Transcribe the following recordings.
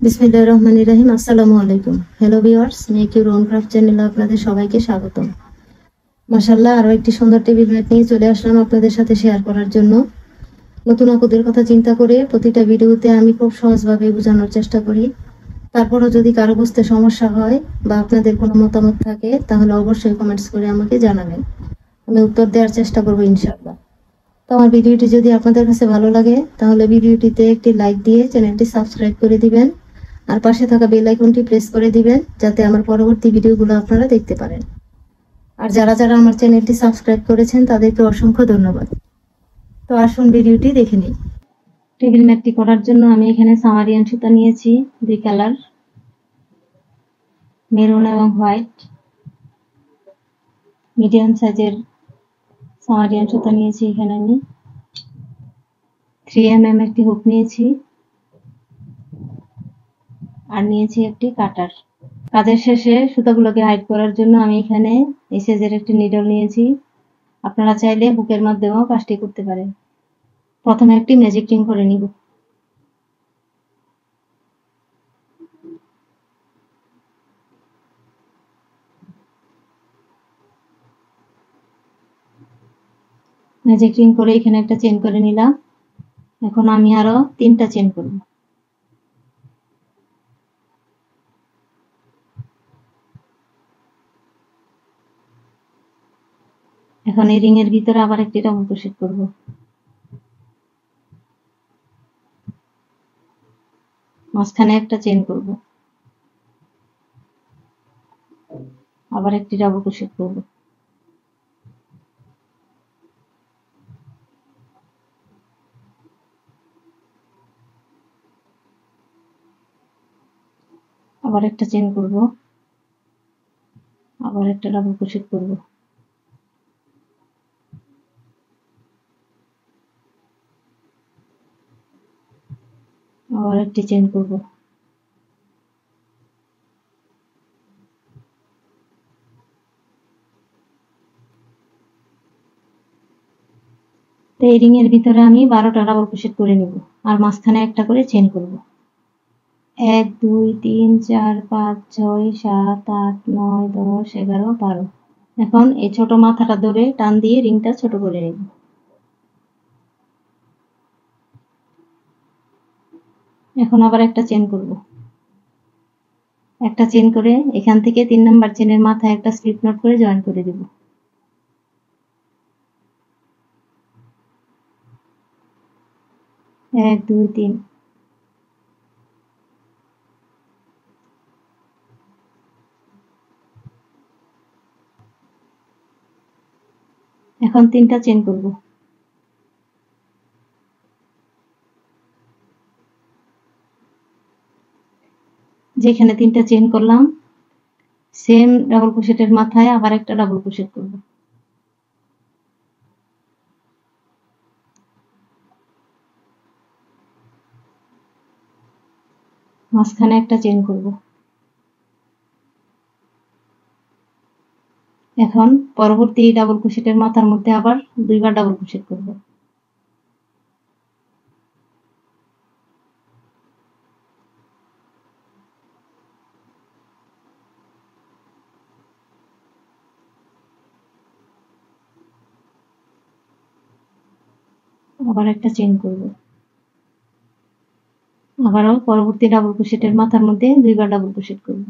বিসমিল্লাহির রহমানির রহিম। আসসালামু আলাইকুম। Hello viewers, make your own craft চ্যানেলে আপনাদের সবাইকে স্বাগতম। মাশাআল্লাহ, আরো একটি সুন্দর টেবিল ম্যাট নিয়ে চলে আসলাম আপনাদের সাথে শেয়ার করার জন্য। নতুন আপুদের কথা চিন্তা করে প্রতিটা ভিডিওতে আমি খুব সহজভাবে বোঝানোর চেষ্টা করি। তারপরও যদি কারো বুঝতে সমস্যা হয় বা আপনাদের কোনো মতামত থাকে তাহলে অবশ্যই কমেন্টস করে আমাকে জানাবেন। আমি উত্তর দেওয়ার চেষ্টা করবো ইনশাআল্লাহ। তো আমার ভিডিওটি যদি আপনাদের কাছে ভালো লাগে তাহলে ভিডিওটিতে একটি লাইক দিয়ে চ্যানেলটি সাবস্ক্রাইব করে দিবেন আর পাশে থাকা বেল আইকনটি প্রেস করে দিবেন যাতে আমার পরবর্তী ভিডিওগুলো আপনারা দেখতে পারেন। আর যারা যারা আমার চ্যানেলটি সাবস্ক্রাইব করেছেন তাদেরকে অসংখ্য ধন্যবাদ। তো আসুন ভিডিওটি দেখে নিই। টেবিল ম্যাটটি করার জন্য আমি এখানে সামারিয়ান সুতা নিয়েছি, দুই কালার, মেরুন এবং হোয়াইট। মিডিয়াম সাইজের সামারিয়ান সুতা নিয়েছি এখানে আমি। 3mm একটি হুক নিয়েছি আর নিয়েছি একটি কাটার। কাজের শেষে সুতাগুলোকে হাইড করার জন্য আমি এখানে এই সাইজের একটি নিডল নিয়েছি। আপনারা চাইলে হুকের মাধ্যমেও কাজটি করতে পারেন। প্রথমে একটি ম্যাজিক রিং করে নিব। ম্যাজিক রিং করে এখানে একটা চেন করে নিলাম। এখন আমি আরো 3টা চেন করব। এখন এই রিং এর ভিতরে আবার একটি ডাবল ক্রোশেট করব। মাঝখানে একটা চেন করব, আবার একটি ডাবল ক্রোশেট করব। আবার একটা চেন করব, আবার একটা ডাবল ক্রোশেট করব। আবার একটি চেন করব। তো এই রিং এর ভিতরে আমি 12টা ডাবল ক্রোশেট করে নিব আর মাঝখানে একটা করে চেন করব। 1 2 3 4 5 6 7 8 9 10 11 12। এখন এই ছোট মাথাটা ধরে টান দিয়ে রিংটা ছোট করে নেব। এখন আবার একটা চেন করব। একটা চেন করে এখান থেকে 3 নাম্বার চেনের মাথায় একটা স্লিপ নট করে জয়েন করে দেব। এক দুই তিন। এখন 3টা চেন করব। যেখানে 3টা চেন করলাম সেম ডাবল ক্রোশেটের মাথায় আবার একটা ডাবল ক্রোশেট করব। মাঝখানে একটা চেন করব। এখন পরবর্তী ডাবল ক্রোশেটের মাথার মধ্যে আবার দুইবার ডাবল ক্রোশেট করব। আবার একটা চেন করব। আবারও পরবর্তী ডাবল ক্রোশেটের মাথার মধ্যে দুইবার ডাবল ক্রোশেট করব।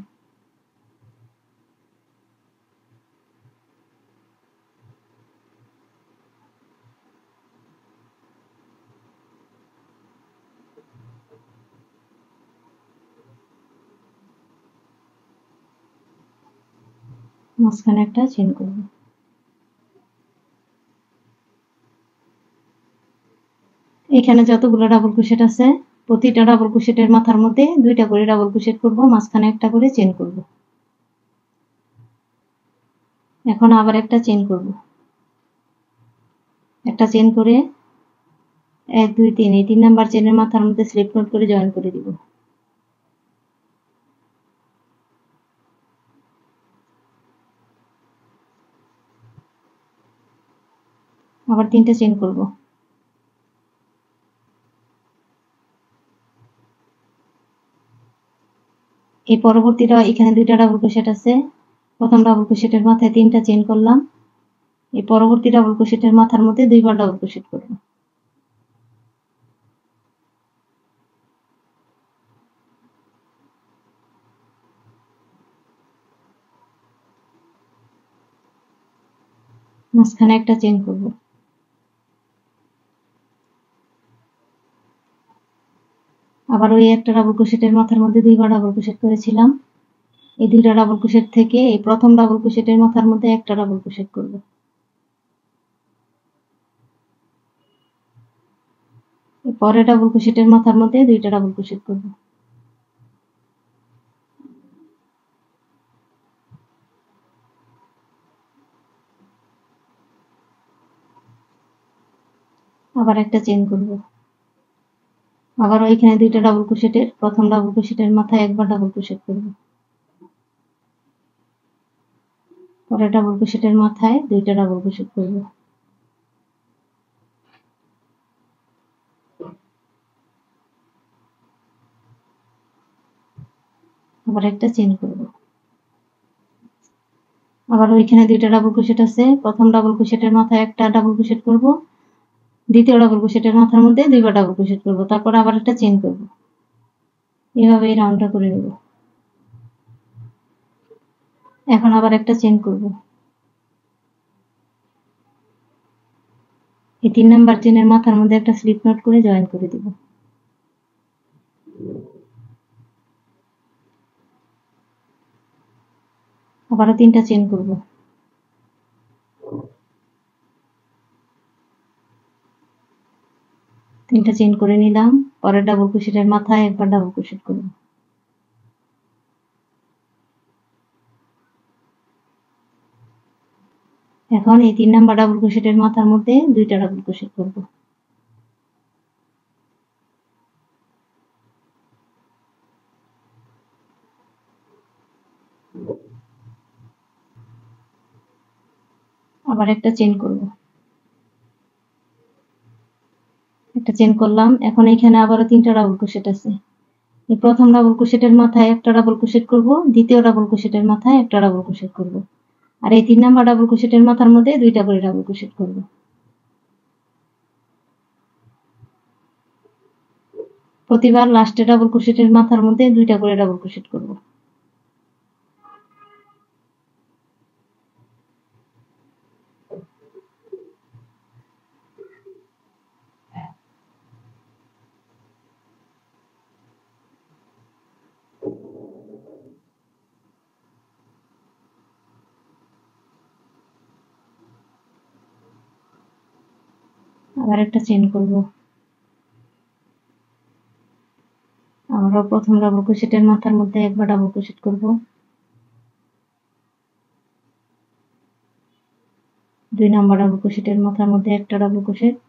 মাঝখানে একটা চেন করব। এখানে যতগুলো ডাবল ক্রোশেট আছে প্রতিটা ডাবল ক্রোশেটের মাথার মধ্যে 2টা করে ডাবল ক্রোশেট করব, মাঝখানে একটা করে চেন করব। এখন আবার একটা চেন করব। একটা চেন করে 1 2 3 এই 3 নাম্বার চেনের মাথার মধ্যে স্লিপ নট করে জয়েন করে দিব। আবার 3টা চেন করব। এই পরবর্তীটা এখানে দুইটা ডাবল ক্রোশেট আছে, প্রথম ডাবল ক্রোশেটের মাথায় 3টা চেইন করলাম, এই পরবর্তী ডাবল ক্রোশেটের মাথার মধ্যে 2বার ডাবল ক্রোশেট করব। মাঝখানে একটা চেইন করব। আবার ওই একটা ডাবল ক্রোশেটের মাথার মধ্যে 2বার ডাবল ক্রোশেট করেছিলাম, এই 2টা ডাবল ক্রোশেট থেকে এই প্রথম ডাবল ক্রোশেটের মাথার মধ্যে একটা ডাবল ক্রোশেট করব। পরে ডাবল ক্রোশেটের মাথার মধ্যে 2টা ডাবল ক্রোশেট করব। আবার একটা চেইন করব। আবার ওইখানে 2টা ডাবল ক্রোশেটের প্রথম ডাবল ক্রোশেটের মাথায় একবার ডাবল ক্রোশেট করব। পরে ডাবল ক্রোশেটের মাথায় 2টা ডাবল ক্রোশেট করব। আবার একটা চেইন করব। আবার ওইখানে 2টা ডাবল ক্রোশেট আছে, প্রথম ডাবল ক্রোশেটের মাথায় একটা ডাবল ক্রোশেট করব, দ্বিতীয় ডাবল ক্রোশেটের মাথার মধ্যে 2বার ডাবল ক্রোশেট করব, তারপর আবার একটা চেইন করব। এভাবে এই রাউন্ডটা করে নেব। এখন আবার একটা চেইন করব। এই 3 নাম্বার চেইনের মাথার মধ্যে একটা স্লিপ নট করে জয়েন করে দিব। আবারও 3টা চেইন করব। 3টা চেইন করে নিলাম, পরের ডাবল ক্রোশেটের মাথায় একবার ডাবল ক্রোশেট করব। এখন এই 3 নাম্বার ডাবল ক্রোশেটের মাথার মধ্যে 2টা ডাবল ক্রোশেট করব। আবার একটা চেইন করব। একটা চেইন করলাম, এখন এখানে আবারও 3টা ডাবল ক্রোশেট আছে। এই প্রথম ডাবল ক্রোশেটের মাথায় একটা ডাবল ক্রোশেট করব, দ্বিতীয় ডাবল ক্রোশেটের মাথায় একটা ডাবল ক্রোশেট করব, আর এই 3 নাম্বার ডাবল ক্রোশেটের মাথার মধ্যে 2টা করে ডাবল ক্রোশেট করব। প্রতিবার লাস্টে ডাবল ক্রোশেটের মাথার মধ্যে 2টা করে ডাবল ক্রোশেট করব। আবার একটা চেইন করব। আবারও প্রথম ডাবল ক্রোশেটের মাথার মধ্যে একবার ডাবল ক্রোশেট করব, 2 নাম্বার ডাবল ক্রোশেটের মাথার মধ্যে একটা ডাবল ক্রোশেট,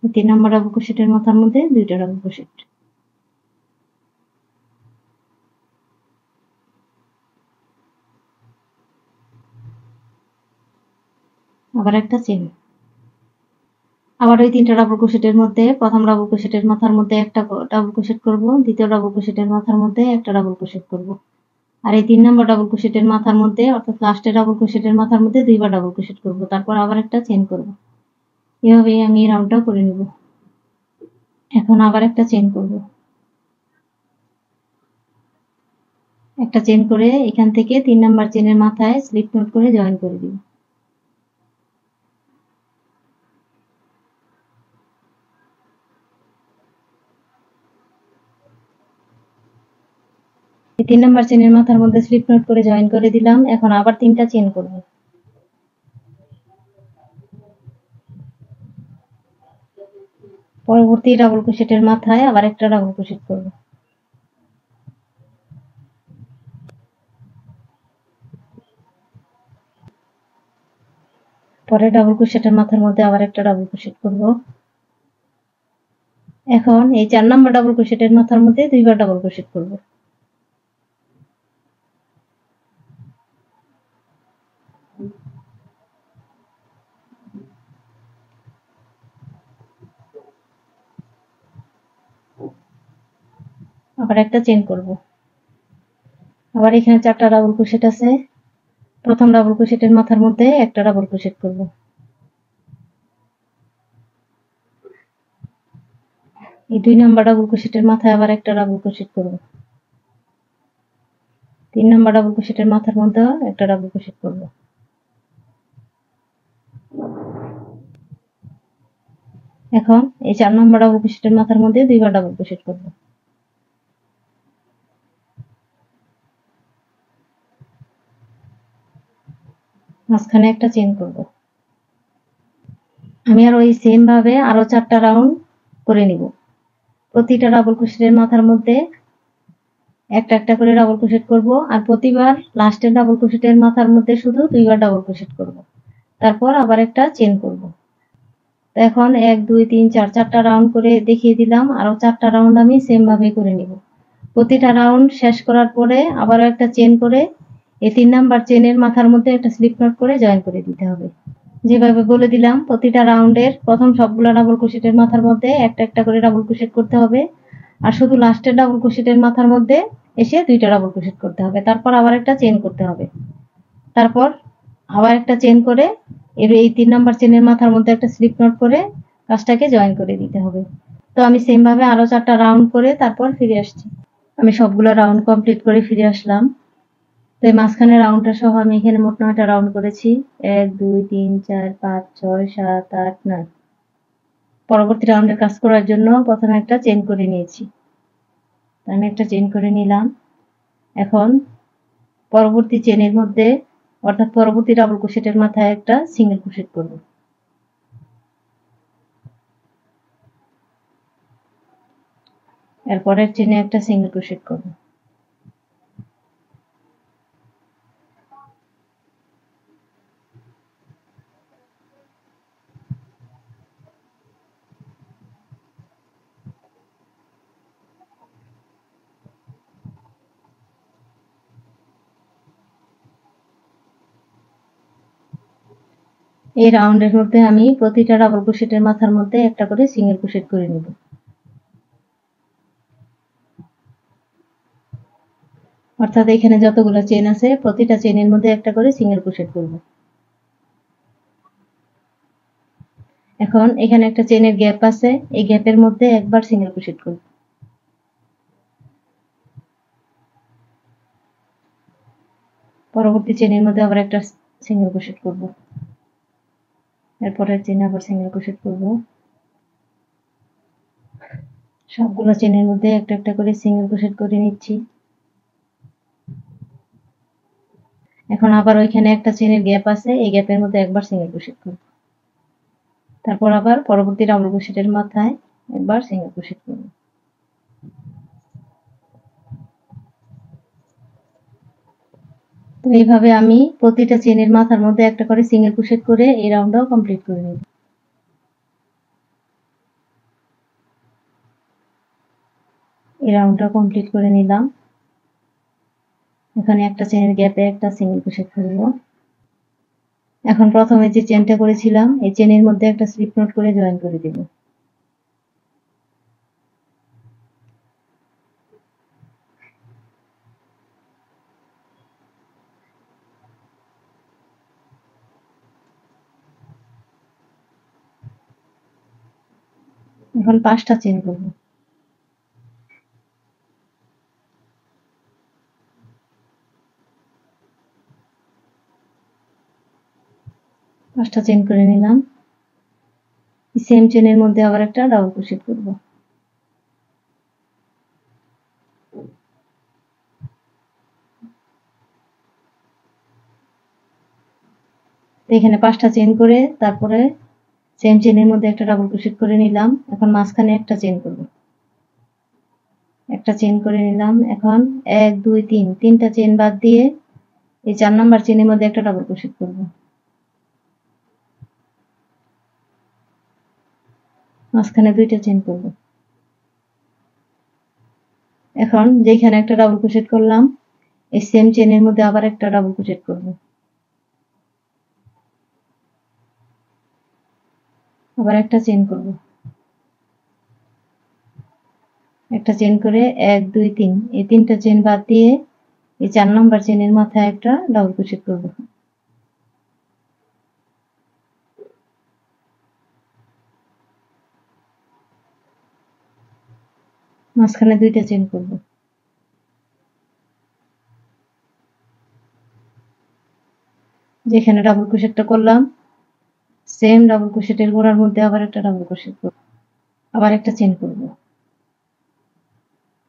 3 নাম্বার ডাবল ক্রোশেটের মাথার মধ্যে 2টা ডাবল ক্রোশেট। আবার একটা চেইন। আবার ওই 3টা ডাবল ক্রোশেটের মধ্যে প্রথম ডাবল ক্রোশেটের মাথার মধ্যে একটা ডাবল ক্রোশেট করব, দ্বিতীয় ডাবল ক্রোশেটের মাথার মধ্যে একটা ডাবল ক্রোশেট করব, আর এই 3 নাম্বার ডাবল ক্রোশেটের মাথার মধ্যে অর্থাৎ লাস্টের ডাবল ক্রোশেটের মাথার মধ্যে 2বার ডাবল ক্রোশেট করব, তারপর আবার একটা চেইন করব। এভাবেই আমি এই রাউন্ডটা করে নেব। এখন আবার একটা চেইন করব। একটা চেইন করে এখান থেকে 3 নাম্বার চেইনের মাথায় স্লিপ নট করে জয়েন করে দিব। এই 3 নাম্বার চেইনের মাথার মধ্যে স্লিপ নট করে জয়েন করে দিলাম। এখন আবার 3টা চেইন করব। পরবর্তী ডাবল ক্রোশেটের মাথায় আবার একটা ডাবল ক্রোশেট করব। পরে ডাবল ক্রোশেটের মাথার মধ্যে আবার একটা ডাবল ক্রোশেট করব। এখন এই 4 নাম্বার ডাবল ক্রোশেটের মাথার মধ্যে 2বার ডাবল ক্রোশেট করব। আবার একটা চেন করব। আবার এখানে 4টা ডাবল ক্রোশেট আছে, প্রথম ডাবল ক্রোশেটের মাথার মধ্যে একটা ডাবল ক্রোশেট করব। এই 2 নাম্বার ডাবল ক্রোশেটের মাথায় আবার একটা ডাবল ক্রোশেট করব। 3 নাম্বার ডাবল ক্রোশেটের মাথার মধ্যে একটা ডাবল ক্রোশেট করব। এখন এই 4 নাম্বার ডাবল ক্রোশেটের মাথার মধ্যে 2বার ডাবল ক্রোশেট করব। মাঝখানে একটা চেন করব। আমি আর ওই সেম ভাবে আরো 4টা রাউন্ড করে নিব। প্রতিটা ডাবল ক্রোশেটের মাথার মধ্যে একটা একটা করে ডাবল ক্রোশেট করব, আর প্রতিবার লাস্টের ডাবল ক্রোশেটের মাথার মধ্যে শুধু 2বার ডাবল ক্রোশেট করব। তারপর আবার একটা চেন করব। তো এখন 1 2 3 4 4টা রাউন্ড করে দেখিয়ে দিলাম, আরো 4টা রাউন্ড আমি সেম ভাবে করে নিব। প্রতিটা রাউন্ড শেষ করার পরে আবারও একটা চেন করে এই 3 নাম্বার চেনের মাথার মধ্যে একটা স্লিপ নট করে জয়েন করে দিতে হবে। যেভাবে বলে দিলাম, প্রতিটা রাউন্ডের প্রথম সবগুলা ডাবল ক্রোশেটের মাথার মধ্যে একটা একটা করে ডাবল ক্রোশেট করতে হবে, আর শুধু লাস্টের ডাবল ক্রোশেটের মাথার মধ্যে এসে 2টা ডাবল ক্রোশেট করতে হবে। তারপর আবার একটা চেন করতে হবে, তারপর আবার একটা চেন করে এই 3 নাম্বার চেনের মাথার মধ্যে একটা স্লিপ নট করে কাজটাকে জয়েন করে দিতে হবে। তো আমি সেম ভাবে আরো 4টা রাউন্ড করে তারপর ফিরে আসছি। আমি সবগুলো রাউন্ড কমপ্লিট করে ফিরে আসলাম। তো এই মাঝখানে রাউন্ডটা সহ আমি এখানে মোট 9টা রাউন্ড করেছি। 1 2 3 4 5 6 7 8 9। পরবর্তী রাউন্ডের কাজ করার জন্য প্রথমে একটা চেন করে নিয়েছি। আমি একটা চেন করে নিলাম। এখন পরবর্তী চেনের মধ্যে, অর্থাৎ পরবর্তী ডাবল ক্রোশেটের মাথায় একটা সিঙ্গেল ক্রোশেট করব। এরপরের চেনে একটা সিঙ্গেল ক্রোশেট করব। এই রাউন্ডের মধ্যে আমি প্রতিটা ডাবল ক্রোশেটের মাথার মধ্যে একটা করে সিঙ্গেল ক্রোশেট করে নিব। অর্থাৎ এখানে যতগুলো চেন আছে প্রতিটা চেনের মধ্যে একটা করে সিঙ্গেল ক্রোশেট করব। এখন এখানে একটা চেনের গ্যাপ আছে, এই গ্যাপের মধ্যে একবার সিঙ্গেল ক্রোশেট করব। পরবর্তী চেনের মধ্যে আবার একটা সিঙ্গেল ক্রোশেট করব। এরপরের চেনে আবার সিঙ্গেল ক্রোশেট করব। সবগুলো চেনের মধ্যে একটা একটা করে সিঙ্গেল ক্রোশেট করে নিচ্ছি। এখন আবার ওইখানে একটা চেনের গ্যাপ আছে, এই গ্যাপের মধ্যে একবার সিঙ্গেল ক্রোশেট করব। তারপর আবার পরবর্তী ডাবল ক্রোশেটের মাথায় একবার সিঙ্গেল ক্রোশেট করব। তো এইভাবে আমি প্রতিটা চেনের মাথার মধ্যে একটা করে সিঙ্গেল ক্রোশেট করে এই রাউন্ডটাও কমপ্লিট করে নেব। এই রাউন্ডটা কমপ্লিট করে নিলাম। এখানে একটা চেনের গ্যাপে একটা সিঙ্গেল ক্রোশেট করব। এখন প্রথমে যে চেনটা করেছিলাম এই চেনের মধ্যে একটা স্লিপ নট করে জয়েন করে দেব। এখন 5টা চেন করব। 5টা চেন করে নিলাম। সেম চেনের মধ্যে আবার একটা ডাবল ক্রোশেট করব। এখানে 5টা চেন করে তারপরে সেম চেনের মধ্যে একটা ডাবল ক্রোশেট করে নিলাম। এখন মাঝখানে একটা চেন করব। একটা চেন করে নিলাম। এখন 1 2 3 তিনটা চেন বাদ দিয়ে এই 4 নাম্বার চেনের মধ্যে একটা ডাবল ক্রোশেট করব। মাঝখানে 2টা চেন করব। এখন যেখানে একটা ডাবল ক্রোশেট করলাম এই সেম চেনের মধ্যে আবার একটা ডাবল ক্রোশেট করব। আবার একটা চেন করব। একটা চেন করে 1 2 3 এই তিনটা চেন বাদ দিয়ে এই 4 নাম্বার চেনের মাথায় একটা ডাবল ক্রোশেট করব। মাঝখানে দুইটা চেন করব। যেখানে ডাবল ক্রোশেটটা করলাম সেম ডাবল ক্রোশেটের গোড়ার মধ্যে আবার একটা ডাবল ক্রোশেট করব, আবার একটা চেন করব।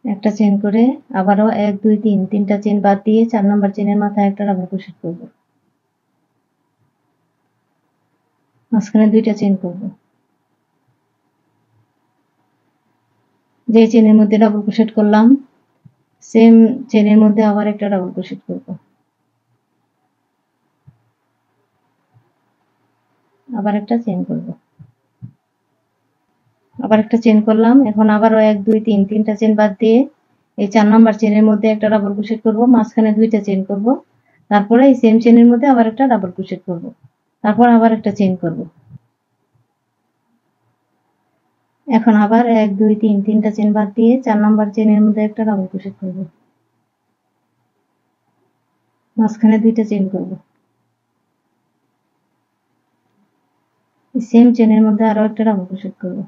একটা চেন করে আবারও 1 2 3 তিনটা চেন বাদ দিয়ে 4 নাম্বার চেনের মাথায় একটা ডাবল ক্রোশেট করব। মাঝখানে দুইটা চেন করব। যে চেনের মধ্যে ডাবল ক্রোশেট করলাম সেম চেনের মধ্যে আবার একটা ডাবল ক্রোশেট করব। আবার একটা চেন করব। আবার একটা চেন করলাম। এখন আবারও 1 2 3 তিনটা চেন বাদ দিয়ে এই 4 নাম্বার চেনের মধ্যে একটা ডাবল ক্রোশেট করব, মাঝখানে দুইটা চেন করব, তারপরে এই সেম চেনের মধ্যে আবার একটা ডাবল ক্রোশেট করব, তারপর আবার একটা চেন করব। এখন আবার 1 2 3 তিনটা চেন বাদ দিয়ে 4 নাম্বার চেনের মধ্যে একটা ডাবল ক্রোশেট করব, মাঝখানে দুইটা চেন করব। সেম চেনের মধ্যে আরো একটা ডাবল ক্রোশেট করব,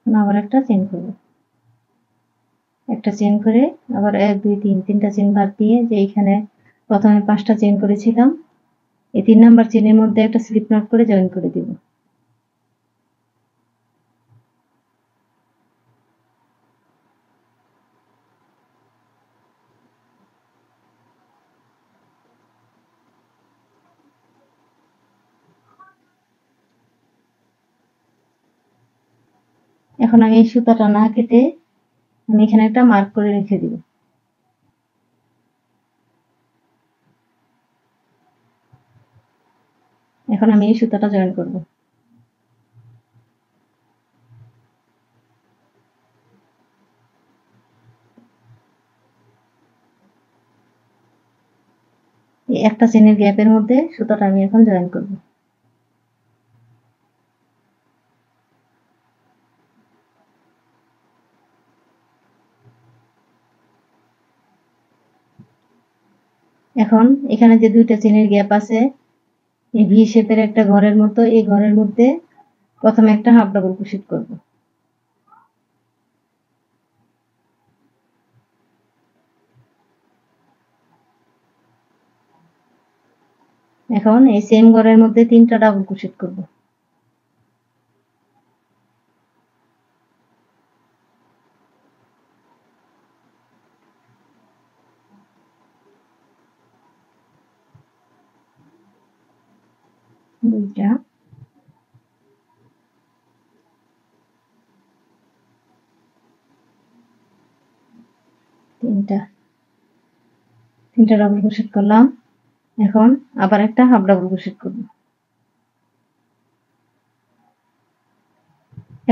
আবার একটা চেন করব। একটা চেন করে আবার 1 2 3 তিনটা চেন বাদ দিয়ে যে এখানে প্রথমে 5টা চেন করেছিলাম এই 3 নাম্বার চেনের মধ্যে একটা স্লিপ নট করে জয়েন করে দিব। এখন আমি এই সুতাটা না কেটে আমি এখানে একটা মার্ক করে রেখে দিব। এখন আমি এই সুতাটা জয়েন করব। এই একটা চেনের গ্যাপের মধ্যে সুতাটা আমি এখন জয়েন করব। এখন এখানে যে দুইটা চেনের গ্যাপ আছে এই ভি শেপের একটা ঘরের মতো, এই ঘরের মধ্যে প্রথমে একটা হাফ ডাবল ক্রোশেট করব। এখন এই সেম ঘরের মধ্যে 3টা ডাবল ক্রোশেট করব। দুইটা, তিনটা ডাবল ক্রোশেট করলাম। এখন আবার একটা হাফ ডাবল ক্রোশেট করব।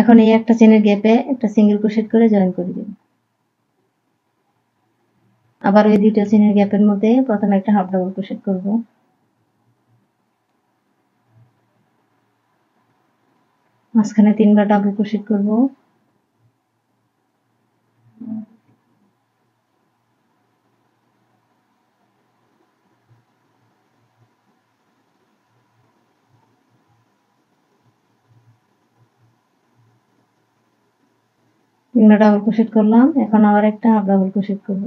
এখন এই একটা চেনের গ্যাপে একটা সিঙ্গেল ক্রোশেট করে জয়েন করে দেব। আবার ওই দুইটা চেনের গ্যাপের মধ্যে প্রথমে একটা হাফ ডাবল ক্রোশেট করব, মাঝখানে 3বার ডাবল ক্রোশেট করব, ডাবল ক্রোশেট করলাম। এখন আবার একটা হাফ ডাবল ক্রোশেট করব।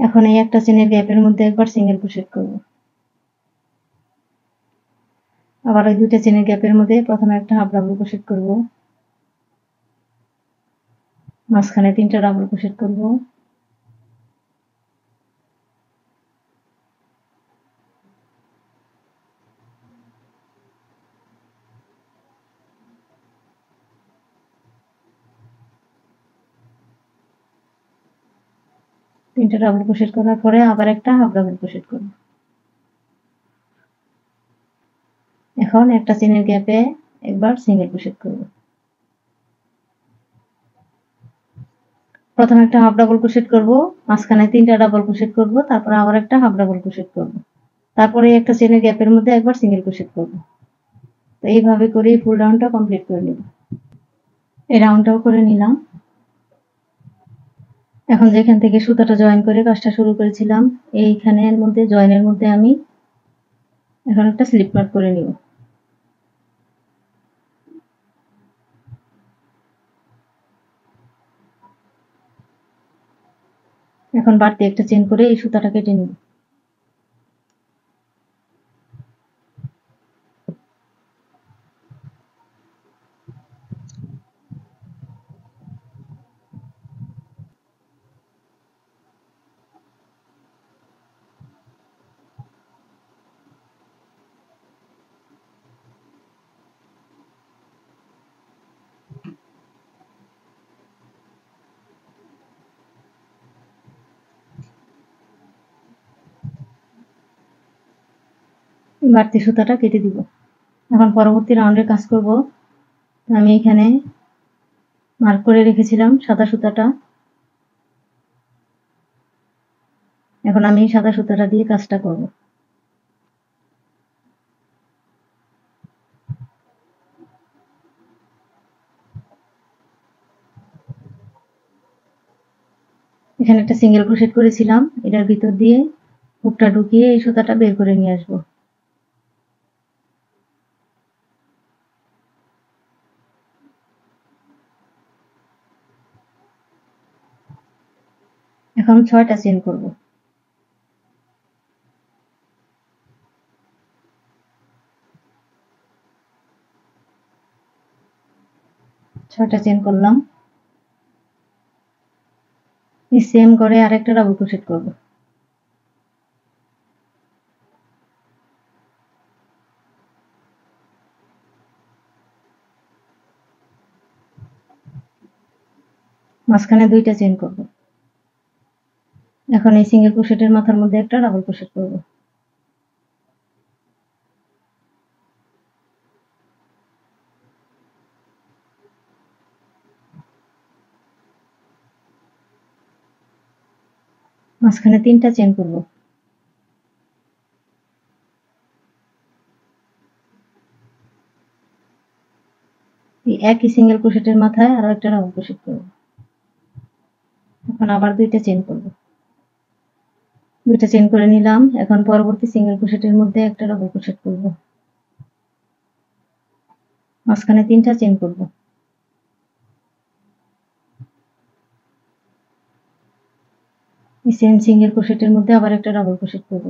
এখন এই একটা চেনের গ্যাপের মধ্যে একবার সিঙ্গেল ক্রোশেট করব। আবার ওই দুইটা চেনের গ্যাপের মধ্যে প্রথমে একটা হাফ ডাবল ক্রোশেট করব, মাঝখানে 3টা ডাবল ক্রোশেট করব, তিনটা ডাবল ক্রোশেট করার পরে আবার একটা হাফ ডাবল ক্রোশেট করব। এখন একটা চেনের গ্যাপে একবার সিঙ্গেল ক্রোশেট করব। প্রথমে একটা হাফ ডাবল ক্রোশেট করব, মাঝখানে 3টা ডাবল ক্রোশেট করব, তারপর আবার একটা হাফ ডাবল ক্রোশেট করব, তারপরে একটা চেনের গ্যাপের মধ্যে একবার সিঙ্গেল ক্রোশেট করব। তো এইভাবে করে ফুল রাউন্ডটা কমপ্লিট করে নিব। এই রাউন্ডটাও করে নিলাম। এখন যেখান থেকে সুতাটা জয়েন করে কাজটা শুরু করেছিলাম, এইখানের মধ্যে জয়েনের মধ্যে আমি এখন একটা স্লিপ নট করে নিব। এখন বাড়তি একটা চেন করে এই সুতাটা কেটে নিব। বাড়তি সুতাটা কেটে দিব। এখন পরবর্তী রাউন্ডের কাজ করব। আমি এখানে মার্ক করে রেখেছিলাম সাদা সুতাটা, এখন আমি সাদা সুতাটা দিয়ে কাজটা করব। এখানে একটা সিঙ্গেল ক্রোশেট করেছিলাম, এটার ভিতর দিয়ে হুকটা ঢুকিয়ে এই সুতাটা বের করে নিয়ে আসবো। এখন 6টা চেন করব। ছয়টা চেন করলাম। সেম করে আরেকটা ডাবল ক্রোশেট করব। মাঝখানে 2টা চেন করব। এখন এই সিঙ্গেল ক্রোশেটের মাথার মধ্যে একটা ডাবল ক্রোশেট করব। মাঝখানে 3টা চেন করব। এই একই সিঙ্গেল ক্রোশেটের মাথায় আরো একটা ডাবল ক্রোশেট করব। এখন আবার 2টা চেন করব। 2টা চেন করে নিলাম। এখন পরবর্তী সিঙ্গেল ক্রোশেটের মধ্যে একটা ডাবল ক্রোশেট করব। মাঝখানে 3টা চেন করব। এই সেম সিঙ্গেল ক্রোশেটের মধ্যে আবার একটা ডাবল ক্রোশেট করব।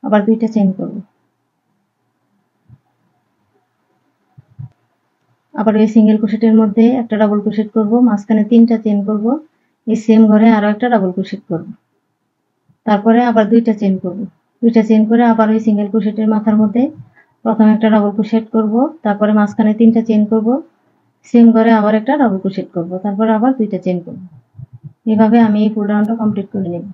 আবার 2টা চেন করব। আবার এই সিঙ্গেল ক্রোশেটের মধ্যে একটা ডাবল ক্রোশেট করব, মাঝখানে 3টা চেন করব, এই সেম ঘরে আরো একটা ডাবল ক্রোশেট করব। তারপরে আবার 2টা চেন করব। 2টা চেন করে আবার ওই সিঙ্গেল ক্রোশেটের মাথার মধ্যে প্রথমে একটা ডাবল ক্রোশেট করব, তারপরে মাঝখানে 3টা চেন করব, সেম ঘরে আবার একটা ডাবল ক্রোশেট করব, তারপরে আবার 2টা চেন করব। এভাবে আমি এই ফুল রাউন্ডটা কমপ্লিট করে নেব।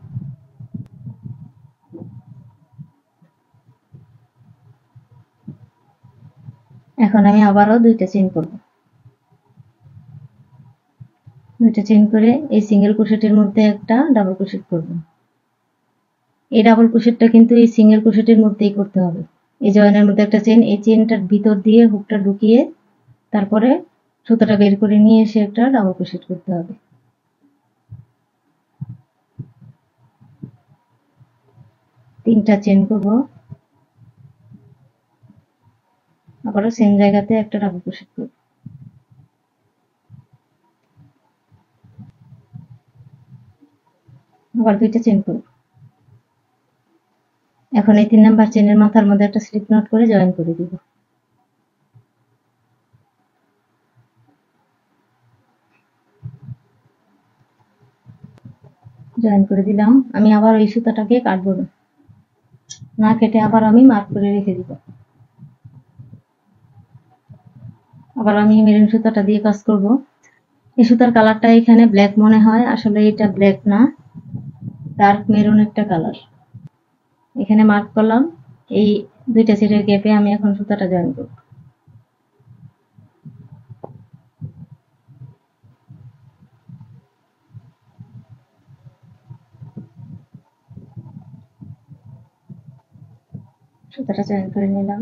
এখন আমি আবারও 2টা চেন করব। 2টা চেন করে এই সিঙ্গেল ক্রোশেটের মধ্যে একটা ডাবল ক্রোশেট করব। এই ডাবল ক্রোশেটটা কিন্তু এই সিঙ্গেল ক্রোশেটের মধ্যেই করতে হবে। এই জয়েনের মধ্যে একটা চেন, এই চেনটার ভিতর দিয়ে হুকটা ঢুকিয়ে তারপরে সুতাটা বের করে নিয়ে এসে একটা ডাবল ক্রোশেট করতে হবে। তিনটা চেন করব, আবারও সেম জায়গাতে একটা ডাবল ক্রোশেট করব। আবার 2টা চেন করব। এখন এই 3 নাম্বার চেনের মাথার মধ্যে একটা স্লিপ নট করে জয়েন করে দিব। জয়েন করে দিলাম। আমি আবার এই সুতাটাকে কাটবো না, না কেটে আবার আমি মার্ক করে রেখে দিব। আবার আমি মেরুন সুতাটা দিয়ে কাজ করব। এই সুতার কালারটা এখানে ব্ল্যাক মনে হয়, আসলে এটা ব্ল্যাক না, ডার্ক মেরুন একটা কালার। এখানে মার্ক করলাম, এই 2টা চেনের গ্যাপে আমি এখন সুতাটা জয়েন করব। সুতাটা জয়েন করে নিলাম।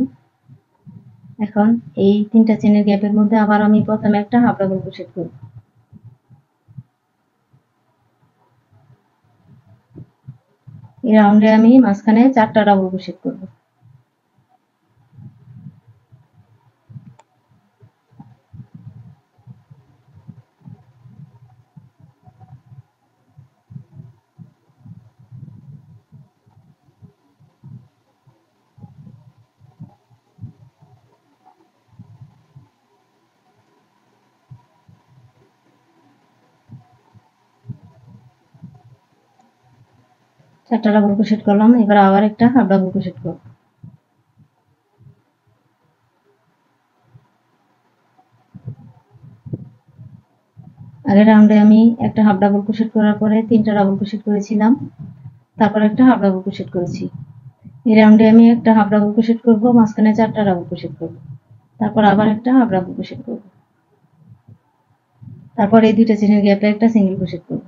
এখন এই 3টা চেনের গ্যাপের মধ্যে আবার আমি প্রথমে একটা হাফ ডাবল ক্রোশেট করব। এই রাউন্ডে আমি মাঝখানে 4টা ডাবল ক্রোশেট করব। চারটা ডাবল ক্রোশেট করলাম, এবার আবার একটা হাফ ডাবল ক্রোশেট করব। আগের রাউন্ডে আমি একটা হাফ ডাবল ক্রোশেট করার পরে 3টা ডাবল ক্রোশেট করেছিলাম, তারপর একটা হাফ ডাবল ক্রোশেট করেছি। এই রাউন্ডে আমি একটা হাফ ডাবল ক্রোশেট করব, মাঝখানে 4টা ডাবল ক্রোশেট করব, তারপর আবার একটা হাফ ডাবল ক্রোশেট করব, তারপর এই 2টা চেনের গ্যাপে একটা সিঙ্গেল ক্রোশেট করব।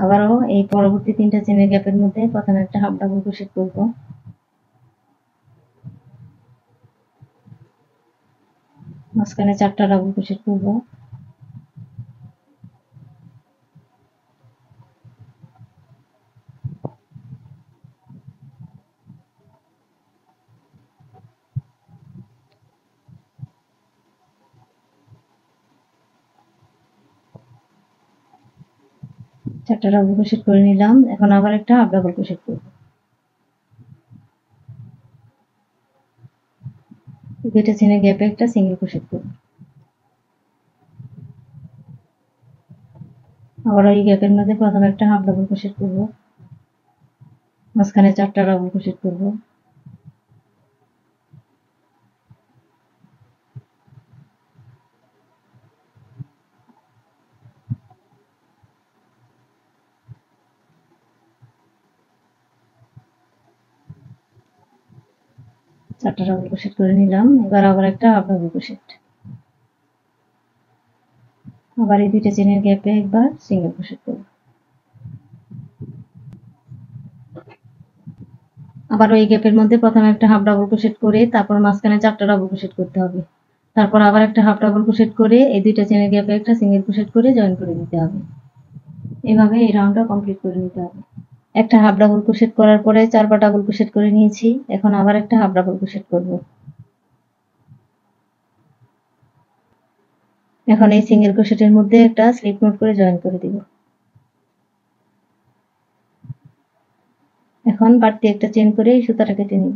আবারও এই পরবর্তী 3টা চেনের গ্যাপের মধ্যে প্রথমে একটা হাফ ডাবল ক্রোশেট করব, মাঝখানে 4টা ডাবল ক্রোশেট করব, চারটা ডাবল ক্রোশেট করে নিলাম। এখন আবার একটা হাফ ডাবল ক্রোশেট করব। এই 2টা চেনের গ্যাপে একটা সিঙ্গেল ক্রোশেট করব। আবার ওই গ্যাপের মধ্যে প্রথমে একটা হাফ ডাবল ক্রোশেট করব, মাঝখানে 4টা ডাবল ক্রোশেট করব, চারটা ডাবল ক্রোশেট করে নিলাম। এবার আবার একটা হাফ ডাবল ক্রোশেট, আবার এই 2টা চেনের গ্যাপে একবার সিঙ্গেল ক্রোশেট করব। আবার ওই গ্যাপের মধ্যে প্রথমে একটা হাফ ডাবল ক্রোশেট করে তারপর মাঝখানে 4টা ডাবল ক্রোশেট করতে হবে, তারপর আবার একটা হাফ ডাবল ক্রোশেট করে এই 2টা চেনের গ্যাপে একটা সিঙ্গেল ক্রোশেট করে জয়েন করে দিতে হবে। এভাবে এই রাউন্ডটা কমপ্লিট করে নিতে হবে। একটা হাফ ডাবল ক্রোশেট করার পরে 4বার ডাবল ক্রোশেট করে নিয়েছি। এখন আবার একটা হাফ ডাবল ক্রোশেট করব। এখন এই সিঙ্গেল ক্রোশেটের মধ্যে একটা স্লিপ নোট করে জয়েন করে দিব। এখন বাড়তি একটা চেন করে এই সুতাটা কেটে নিব।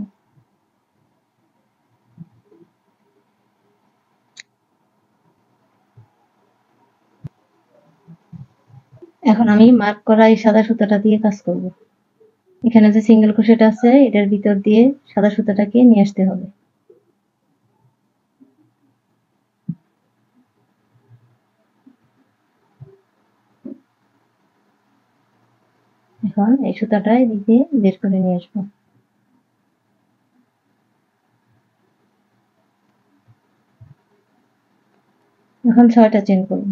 এখন আমি মার্ক করা এই সাদা সুতাটা দিয়ে কাজ করব। এখানে যে সিঙ্গেল ক্রোশেট আছে এটার ভিতর দিয়ে সাদা সুতাটাকে নিয়ে আসতে হবে। এখন এই সুতাটা এদিক দিয়ে বের করে নিয়ে আসবো। এখন 6টা চেন করব।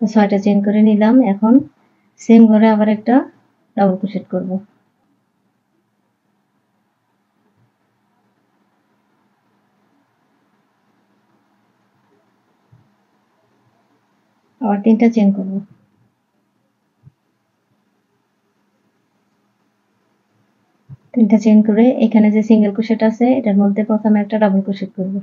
তো 6টা চেন করে নিলাম। এখন সেম ঘরে আবার একটা ডাবল ক্রোশেট করব। আবার 3টা চেন করব। 3টা চেন করে এখানে যে সিঙ্গেল ক্রোশেট আছে এটার মধ্যে প্রথমে একটা ডাবল ক্রোশেট করব।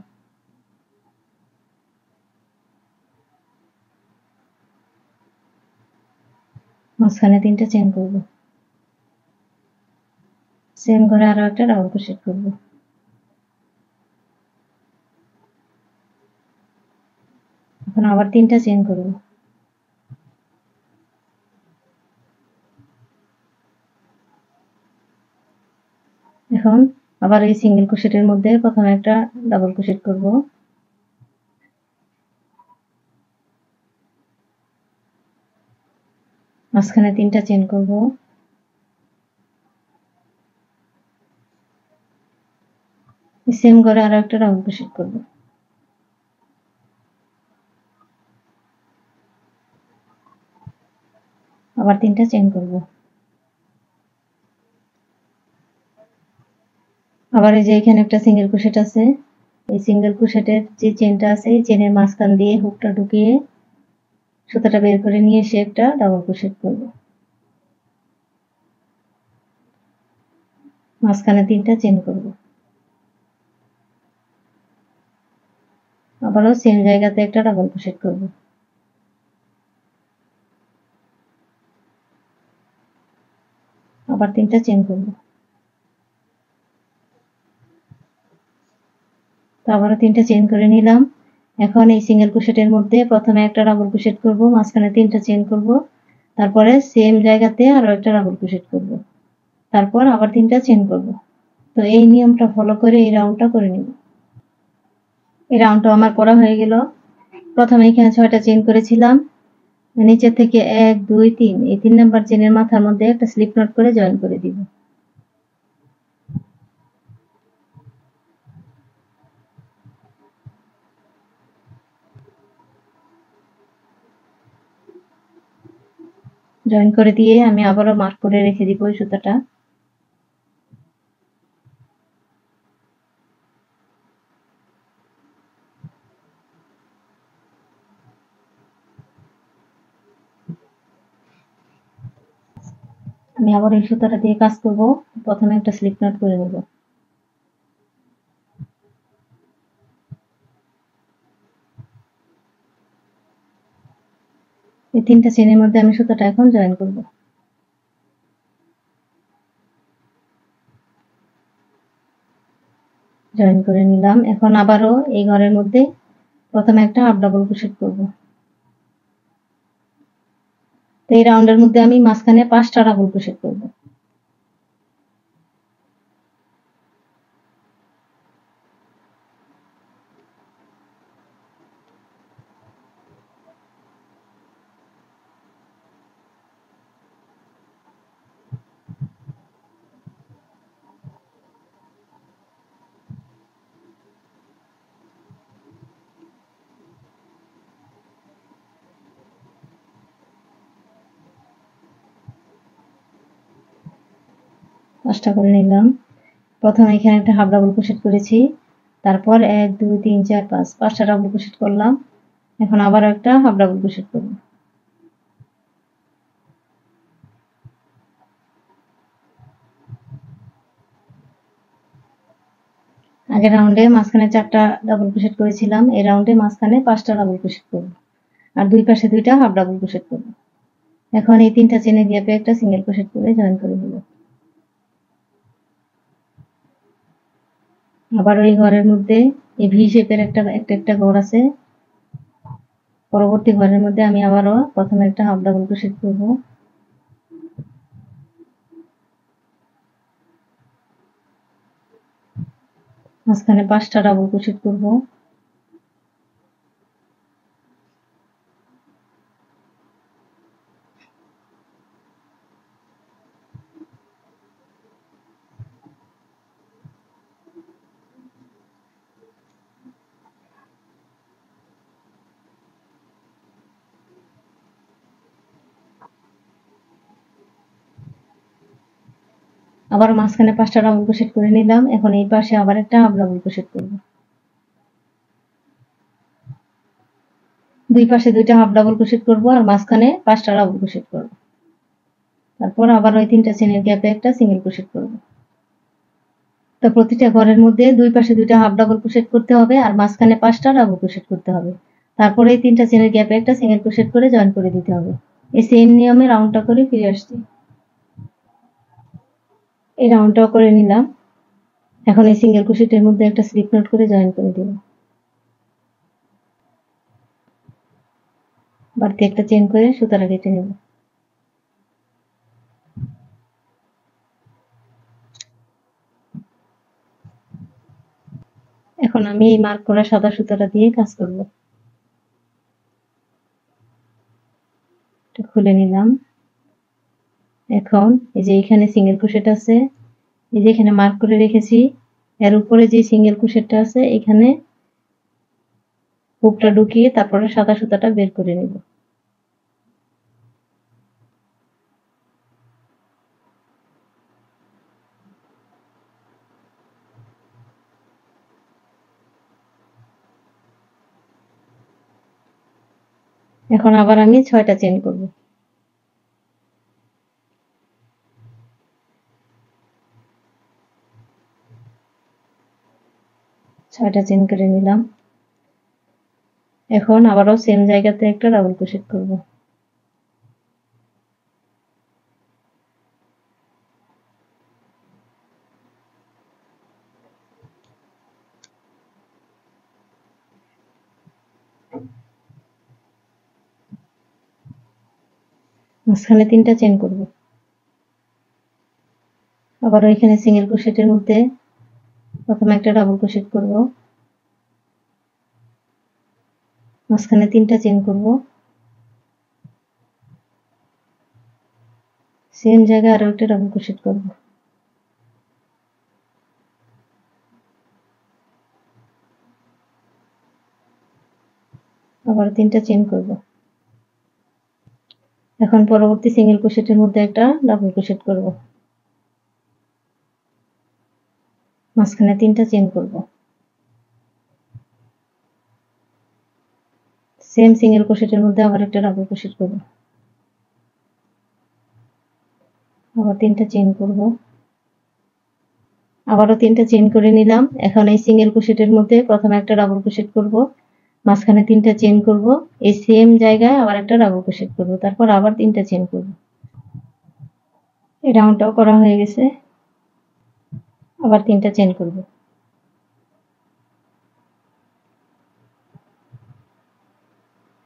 মাঝখানে 3টা চেন করব। সেম ঘরে আরো একটা ডাবল ক্রোশেট করব। এখন আবার 3টা চেন করব। এখন আবার এই সিঙ্গেল ক্রোশেটের মধ্যে প্রথমে একটা ডাবল ক্রোশেট করব। মাঝখানে 3টা চেন করব। সেম করে আরো একটা ডাবল ক্রোশেট করব। আবার 3টা চেইন করব। আবার এই যে এখানে একটা সিঙ্গেল ক্রোশেট আছে, এই সিঙ্গেল ক্রোশেটের যে চেনটা আছে এই চেনের মাঝখান দিয়ে হুকটা ঢুকিয়ে সুতাটা বের করে নিয়ে এসে একটা ডাবল ক্রোশেট করব। মাঝখানে 3টা চেন করব। আবারও সেম জায়গাতে একটা ডাবল ক্রোশেট করব। আবার 3টা চেন করব। তো আবারও 3টা চেন করে নিলাম। এখন এই সিঙ্গেল ক্রোশেটের মধ্যে প্রথমে একটা ডাবল ক্রোশেট করব, মাঝখানে 3টা চেন করব, তারপরে সেম জায়গাতে আরো একটা ডাবল ক্রোশেট করব, তারপর আবার 3টা চেন করব। তো এই নিয়মটা ফলো করে এই রাউন্ডটা করে নিব। এই রাউন্ডটা আমার করা হয়ে গেল। প্রথমে এখানে 6টা চেন করেছিলাম, নিচে থেকে 1 2 3 এই 3 নাম্বার চেনের মাথার মধ্যে একটা স্লিপ নট করে জয়েন করে দিব। জয়েন করে দিয়ে আমি আবারও মার্ক করে রেখে দিব এই সুতাটা। আমি আবার এই সুতাটা দিয়ে কাজ করব। প্রথমে একটা স্লিপ নট করে নেব। এই 3টা চেনের মধ্যে আমি সুতাটা এখন জয়েন করব। জয়েন করে নিলাম। এখন আবারও এই ঘরের মধ্যে প্রথমে একটা হাফ ডাবল ক্রোশেট করব। তো এই রাউন্ডের মধ্যে আমি মাঝখানে 5টা ডাবল ক্রোশেট করব। পাঁচটা করে নিলাম। প্রথমে এখানে একটা হাফ ডাবল ক্রোশেট করেছি, তারপর 1 2 3 4 5 5টা ডাবল ক্রোশেট করলাম। এখন আবার একটা হাফ ডাবল ক্রোশেট করব। আগের রাউন্ডে মাঝখানে 4টা ডাবল ক্রোশেট করেছিলাম, এই রাউন্ডে মাঝখানে 5টা ডাবল ক্রোশেট করব আর দুই পাশে 2টা হাফ ডাবল ক্রোশেট করব। এখন এই 3টা চেনের গ্যাপে একটা সিঙ্গেল ক্রোশেট করে জয়েন করে নেব। আবার ওই ঘরের মধ্যে এই ভি শেপের একটা ঘর আছে, পরবর্তী ঘরের মধ্যে আমি আবারও প্রথমে একটা হাফ ডাবল ক্রোশেট করব। মাঝখানে 5টা ডাবল ক্রোশেট করব। আবার মাঝখানে 5টা ডাবল ক্রোশেট করে নিলাম। এখন এই পাশে আবার একটা হাফ ডাবল ক্রোশেট করব। দুই পাশে 2টা হাফ ডাবল ক্রোশেট করব আর মাঝখানে 5টা ডাবল ক্রোশেট করব। তারপর আবার ওই 3টা চেনের গ্যাপে একটা সিঙ্গেল ক্রোশেট করব। তো প্রতিটা ঘরের মধ্যে দুই পাশে 2টা হাফ ডাবল ক্রোশেট করতে হবে আর মাঝখানে 5টা ডাবল ক্রোশেট করতে হবে। তারপরে এই 3টা চেনের গ্যাপে একটা সিঙ্গেল ক্রোশেট করে জয়েন করে দিতে হবে। এই সেম নিয়মে রাউন্ডটা করে ফিরে আসছি। এই রাউন্ডটাও করে নিলাম। এখন এই সিঙ্গেল ক্রোশেটের মধ্যে একটা স্লিপ নট করে জয়েন করে দিব। বাড়তি একটা চেন করে সুতাটা কেটে নেব। এখন আমি এই মার্ক করা সাদা সুতাটা দিয়ে কাজ করব। এটা খুলে নিলাম। এখন এই যে এখানে সিঙ্গেল ক্রোশেট আছে, এই যে এখানে মার্ক করে রেখেছি এর উপরে যে সিঙ্গেল ক্রোশেটটা আছে এখানে হুকটা ঢুকিয়ে তারপরে সাদা সুতাটা বের করে নেব। এখন আবার আমি 6টা চেইন করব। 6টা চেইন করে নিলাম। এখন আবারও সেম জায়গাতে একটা ডাবল ক্রোশেট করব। মাঝখানে 3টা চেইন করব। আবারও এখানে সিঙ্গেল ক্রোশেটের মধ্যে প্রথমে একটা ডাবল ক্রোশেট করব, মাঝখানে 3টা চেইন করব, সেম জায়গায় আরো একটা ডাবল ক্রোশেট করব। আবার 3টা চেইন করব। এখন পরবর্তী সিঙ্গেল ক্রোশেটের মধ্যে একটা ডাবল ক্রোশেট করব, মাঝখানে 3টা চেইন করব, সেম সিঙ্গেল ক্রোশেটের মধ্যে আবার একটা ডাবল ক্রোশেট করব, আবার 3টা চেইন করব, আবারও 3টা চেইন করে নিলাম। এখন এই সিঙ্গেল ক্রোশেটের মধ্যে প্রথমে একটা ডাবল ক্রোশেট করব, মাঝখানে 3টা চেইন করব, এই সেম জায়গায় আবার একটা ডাবল ক্রোশেট করব, তারপর আবার 3টা চেইন করব। এই রাউন্ডটাও করা হয়ে গেছে। আবার 3টা চেইন করব।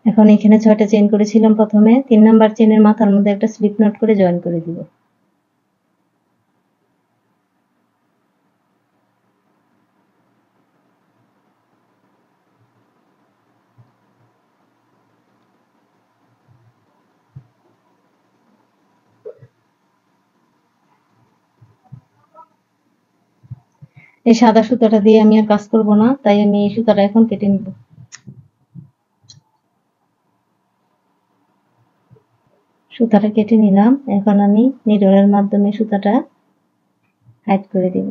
এখন এখানে 6টা চেইন করেছিলাম প্রথমে, 3 নাম্বার চেইনের মাথার মধ্যে একটা স্লিপ নট করে জয়েন করে দিব। এই সাদা সুতাটা দিয়ে আমি আর কাজ করব না, তাই আমি এই সুতাটা এখন কেটে নিব। সুতাটা কেটে নিলাম। এখন আমি নিডলের মাধ্যমে সুতাটা হাইড করে দিব।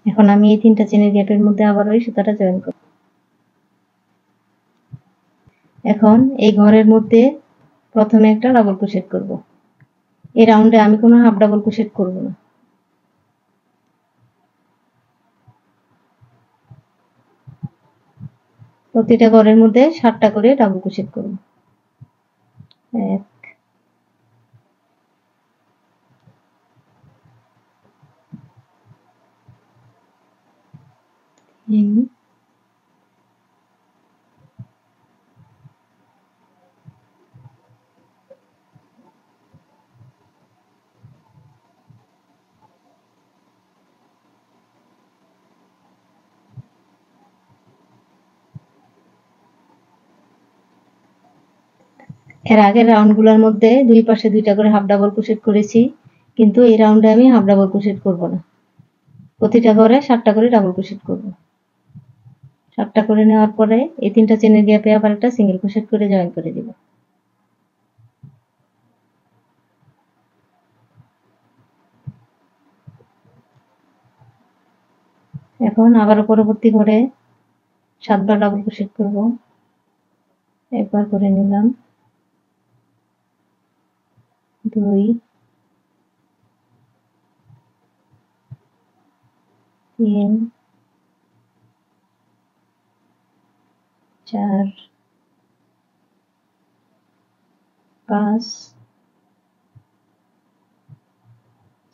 এখন আমি এই 3টা চেনের গ্যাপের মধ্যে আবার ওই সুতাটা জয়েন করব। এখন এই ঘরের মধ্যে প্রথমে একটা ডাবল ক্রোশেট করব। এই রাউন্ডে আমি কোনো হাফ ডাবল ক্রোশেট করব না। প্রতিটা ঘরের মধ্যে 7টা করে ডাবল ক্রোশেট করব। 1 3 এর আগের রাউন্ডগুলোর মধ্যে দুই পাশে 2টা করে হাফ ডাবল ক্রোশেট করেছি, কিন্তু এই রাউন্ডে আমি হাফ ডাবল ক্রোশেট করব না। প্রতিটা ঘরে 7টা করে ডাবল ক্রোশেট করব। 7টা করে নেওয়ার পরে এই 3টা চেনের গ্যাপে আবার একটা সিঙ্গেল ক্রোশেট করে জয়েন করে দিব। এখন আবারও পরবর্তী ঘরে 7বার ডাবল ক্রোশেট করব। একবার করে নিলাম, 2 3 4 5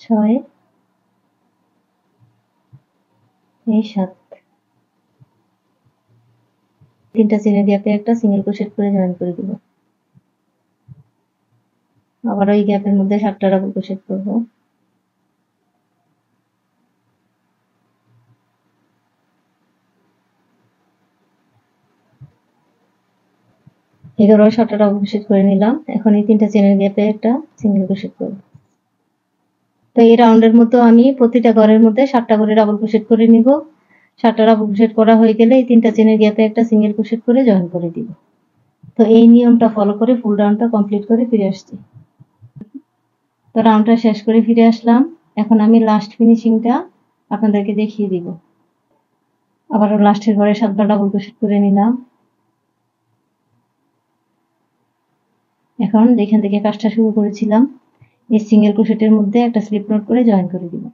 6 এই 7 তিনটা চেনের গ্যাপে একটা সিঙ্গেল ক্রোশেট করে জয়েন করে দিব। আবার ওই গ্যাপের মধ্যে 7টা ডাবল ক্রোশেট করব। এগারো 7টা ডাবল ক্রোশেট করে নিলাম। এখন এই তিনটা চেনের গ্যাপে একটা সিঙ্গেল ক্রোশেট করব। তো এই রাউন্ডের মতো আমি প্রতিটা ঘরের মধ্যে 7টা করে ডাবল ক্রোশেট করে নিব। 7টা ডাবল ক্রোশেট করা হয়ে গেলে এই তিনটা চেনের গ্যাপে একটা সিঙ্গেল ক্রোশেট করে জয়েন করে দিব। তো এই নিয়মটা ফলো করে ফুল রাউন্ডটা কমপ্লিট করে ফিরে আসছি। তো রাউন্ডটা শেষ করে ফিরে আসলাম। এখন আমি লাস্ট ফিনিশিংটা আপনাদেরকে দেখিয়ে দিব। আবারও লাস্টের ঘরে 7টা ডাবল ক্রোশেট করে নিলাম। এখন যেখান থেকে কাজটা শুরু করেছিলাম এই সিঙ্গেল ক্রোশেটের মধ্যে একটা স্লিপ নট করে জয়েন করে দিব।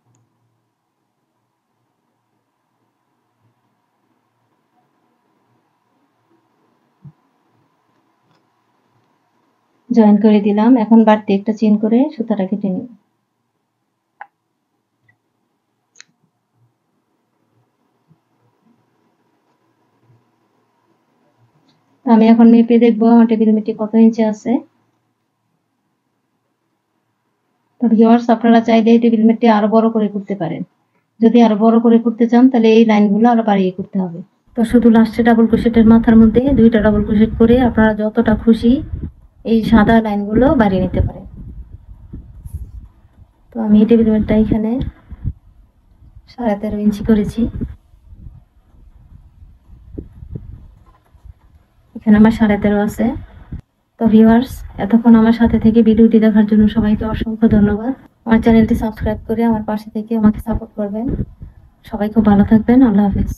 জয়েন করে দিলাম। এখন বাড়তি একটা চেইন করে সুতাটা কেটে নিব। আমি এখন মেপে দেখবো আমার টেবিল মেটে কত ইঞ্চি আছে। তো ভিউয়ার্স, আপনারা চাইলে এই টেবিল মেটটি আরো বড় করে করতে পারেন। যদি আরো বড় করে করতে চান তাহলে এই লাইনগুলো আরো বাড়িয়ে করতে হবে। তো শুধু লাস্টে ডাবল ক্রোশেটের মাথার মধ্যে 2টা ডাবল ক্রোশেট করে আপনারা যতটা খুশি এই সাদা লাইনগুলো বাড়িয়ে নিতে পারেন। তো আমি এই টেবিল মেটটা এখানে 13.5 ইঞ্চি করেছি। এখানে আমার 13.5 আছে। তো ভিউয়ার্স, এতক্ষণ আমার সাথে থেকে ভিডিওটি দেখার জন্য সবাইকে অসংখ্য ধন্যবাদ। আমার চ্যানেলটি সাবস্ক্রাইব করে আমার পাশে থেকে আমাকে সাপোর্ট করবেন। সবাই খুব ভালো থাকবেন। আল্লাহ হাফেজ।